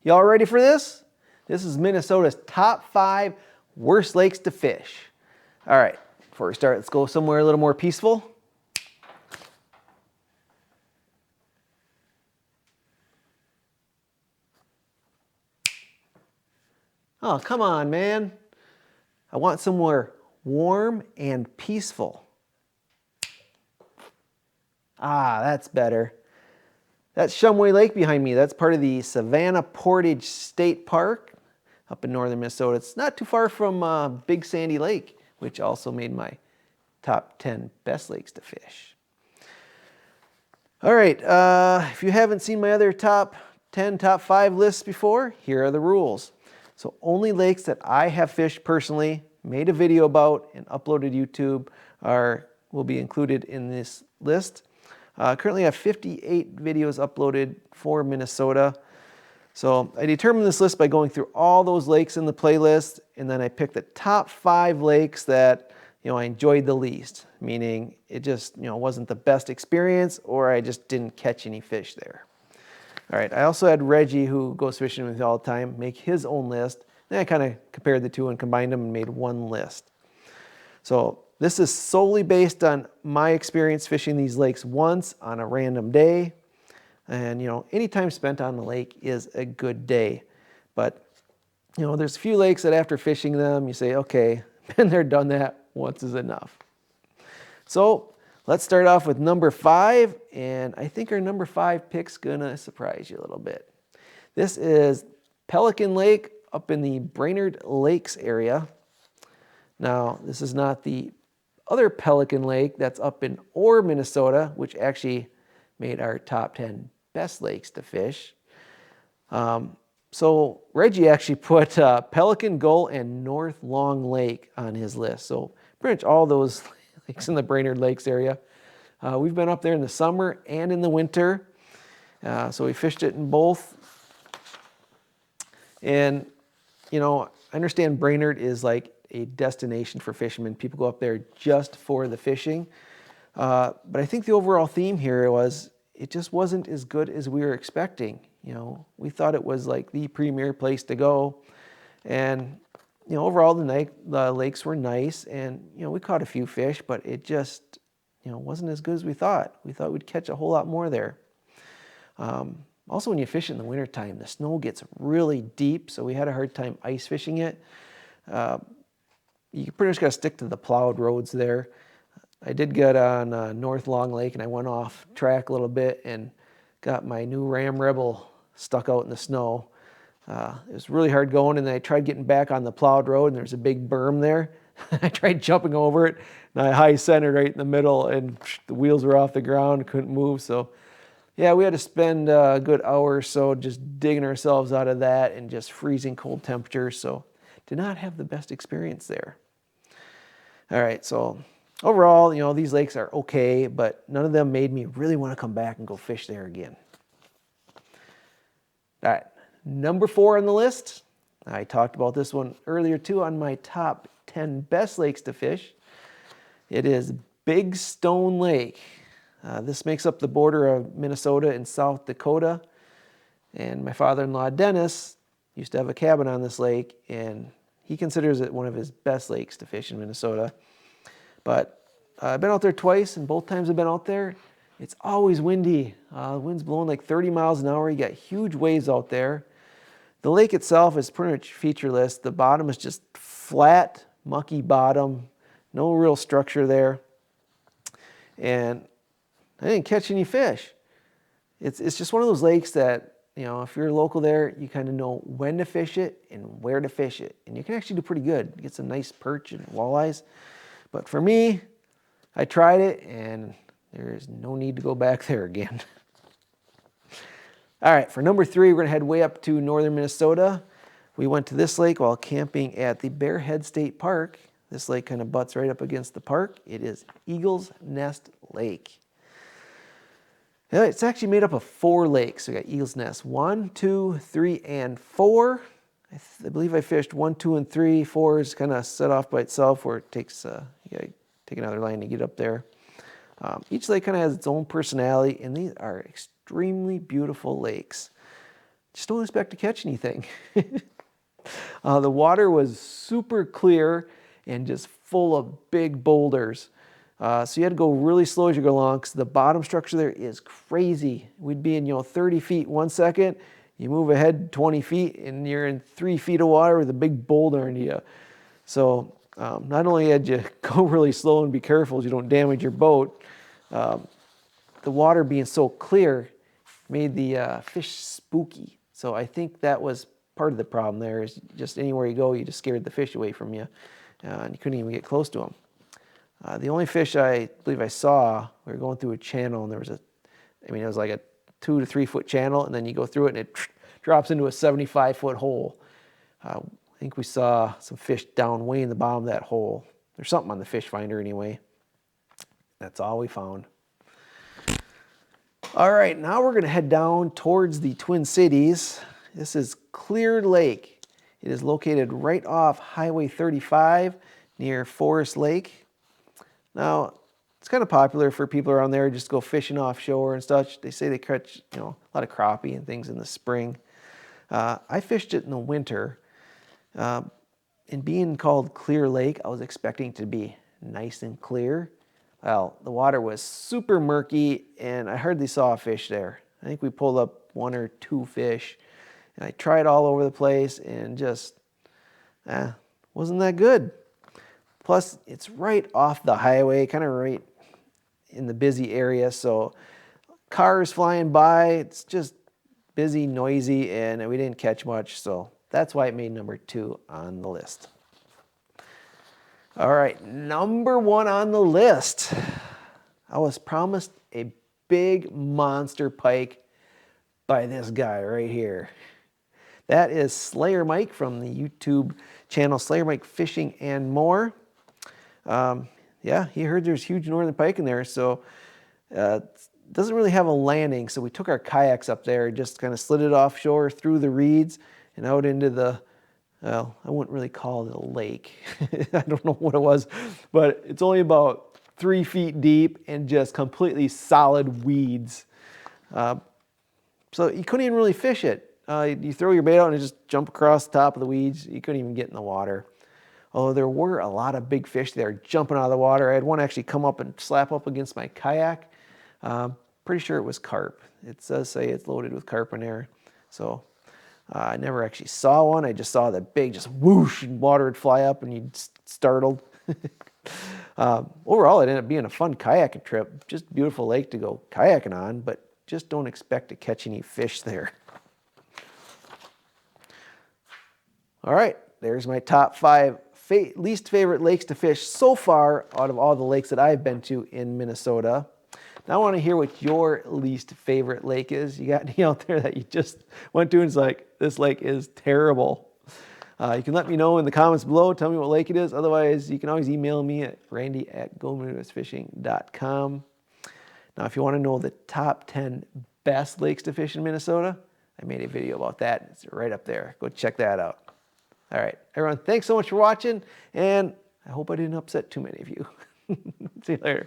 Y'all ready for this? This is Minnesota's top 5 worst lakes to fish. All right, before we start, let's go somewhere a little more peaceful. Oh, come on, man. I want somewhere warm and peaceful. Ah, that's better. That's Shumway Lake behind me. That's part of the Savannah Portage State Park up in northern Minnesota. It's not too far from Big Sandy Lake, which also made my top 10 best lakes to fish. All right, if you haven't seen my other top 10, top 5 lists before, here are the rules. So only lakes that I have fished personally, made a video about, and uploaded to YouTube will be included in this list. Currently I have 58 videos uploaded for Minnesota. So I determined this list by going through all those lakes in the playlist, and then I picked the top 5 lakes that I enjoyed the least, meaning it just wasn't the best experience, or I just didn't catch any fish there. All right, I also had Reggie, who goes fishing with me all the time, make his own list. Then I kind of compared the two and combined them and made one list. So this is solely based on my experience fishing these lakes once on a random day. And any time spent on the lake is a good day. But there's a few lakes that after fishing them, you say, okay, been there, done that, once is enough. So let's start off with number 5, and I think our number 5 pick's gonna surprise you a little bit. This is Pelican Lake up in the Brainerd Lakes area. Now, this is not the other Pelican Lake that's up in Orr, Minnesota, which actually made our top 10 best lakes to fish. So Reggie actually put Pelican, Gull, and North Long Lake on his list. So pretty much all those lakes in the Brainerd Lakes area. We've been up there in the summer and in the winter. So we fished it in both. And, I understand Brainerd is like a destination for fishermen. People go up there just for the fishing. But I think the overall theme here was it just wasn't as good as we were expecting. We thought it was like the premier place to go. And, overall the lakes were nice, and, we caught a few fish, but it just, wasn't as good as we thought. We thought we'd catch a whole lot more there. Also, when you fish in the wintertime, the snow gets really deep, so we had a hard time ice fishing it. You pretty much got to stick to the plowed roads there. I did get on North Long Lake, and I went off track a little bit and got my new Ram Rebel stuck out in the snow. It was really hard going, and then I tried getting back on the plowed road, and there's a big berm there. I tried jumping over it, and I high centered right in the middle, and the wheels were off the ground, couldn't move. So yeah, we had to spend a good hour or so just digging ourselves out of that and just freezing cold temperatures. So did not have the best experience there. All right, so overall, these lakes are okay, but none of them made me really want to come back and go fish there again. All right, number 4 on the list. I talked about this one earlier too on my top 10 best lakes to fish. It is Big Stone Lake. This makes up the border of Minnesota and South Dakota. And my father-in-law, Dennis, used to have a cabin on this lake, and he considers it one of his best lakes to fish in Minnesota. But I've been out there twice, and both times I've been out there, it's always windy. The wind's blowing like 30 miles an hour. You got huge waves out there. The lake itself is pretty much featureless. The bottom is just flat, mucky bottom, no real structure there. And I didn't catch any fish. It's just one of those lakes that, if you're local there, you kind of know when to fish it and where to fish it. And you can actually do pretty good. Get some nice perch and walleyes. But for me, I tried it, and there is no need to go back there again. All right, for number 3, we're going to head way up to northern Minnesota. We went to this lake while camping at the Bear Head State Park. This lake kind of butts right up against the park. It is Eagle's Nest Lake. Yeah, it's actually made up of 4 lakes. We got Eagle's Nest 1, 2, 3, and 4. I believe I fished 1, 2, and 3. 4 is kind of set off by itself, where it takes you gotta take another line to get up there. Each lake kind of has its own personality, and these are extremely beautiful lakes. just don't expect to catch anything. The water was super clear and just full of big boulders. So you had to go really slow as you go along because the bottom structure there is crazy. We'd be in 30 feet 1 second, you move ahead 20 feet and you're in 3 feet of water with a big boulder into you. So not only had you go really slow and be careful so you don't damage your boat, the water being so clear made the fish spooky. So I think that was part of the problem there, is just anywhere you go, you just scared the fish away from you, and you couldn't even get close to them. The only fish I believe I saw, we were going through a channel, and there was it was like a 2 to 3 foot channel, and then you go through it and it drops into a 75-foot hole. I think we saw some fish down way in the bottom of that hole. There's something on the fish finder anyway. That's all we found. All right, now we're gonna head down towards the Twin Cities. This is Clear Lake. It is located right off Highway 35 near Forest Lake. Now, it's kind of popular for people around there just to go fishing offshore and such. They say they catch a lot of crappie and things in the spring. I fished it in the winter. And being called Clear Lake, I was expecting it to be nice and clear. Well, the water was super murky and I hardly saw a fish there. I think we pulled up 1 or 2 fish. And I tried all over the place and just wasn't that good. Plus, it's right off the highway, kind of right in the busy area. So cars flying by, it's just busy, noisy, and we didn't catch much. So that's why it made number 2 on the list. All right, number 1 on the list. I was promised a big monster pike by this guy right here. That is Slayer Mike from the YouTube channel Slayer Mike Fishing and More. Yeah, he heard there's huge northern pike in there, so doesn't really have a landing. So we took our kayaks up there, just kind of slid it offshore through the reeds and out into the, well, I wouldn't really call it a lake. I don't know what it was, but it's only about 3 feet deep and just completely solid weeds. So you couldn't even really fish it. You throw your bait out and it just jump across the top of the weeds. You couldn't even get in the water. Oh, there were a lot of big fish there jumping out of the water. I had one actually come up and slap up against my kayak. Pretty sure it was carp. It does say it's loaded with carp in there. So I never actually saw one. I just saw the big just whoosh and water would fly up and you'd startled. Overall, it ended up being a fun kayaking trip. Just a beautiful lake to go kayaking on, but just don't expect to catch any fish there. All right, there's my top 5 least favorite lakes to fish so far out of all the lakes that I've been to in Minnesota. Now I want to hear what your least favorite lake is. You got any out there that you just went to and it's like, this lake is terrible? You can let me know in the comments below. Tell me what lake it is. Otherwise, you can always email me at randy@gominnesotafishing.com. Now, if you want to know the top 10 best lakes to fish in Minnesota, I made a video about that. It's right up there. Go check that out. All right, everyone, thanks so much for watching, and I hope I didn't upset too many of you. See you later.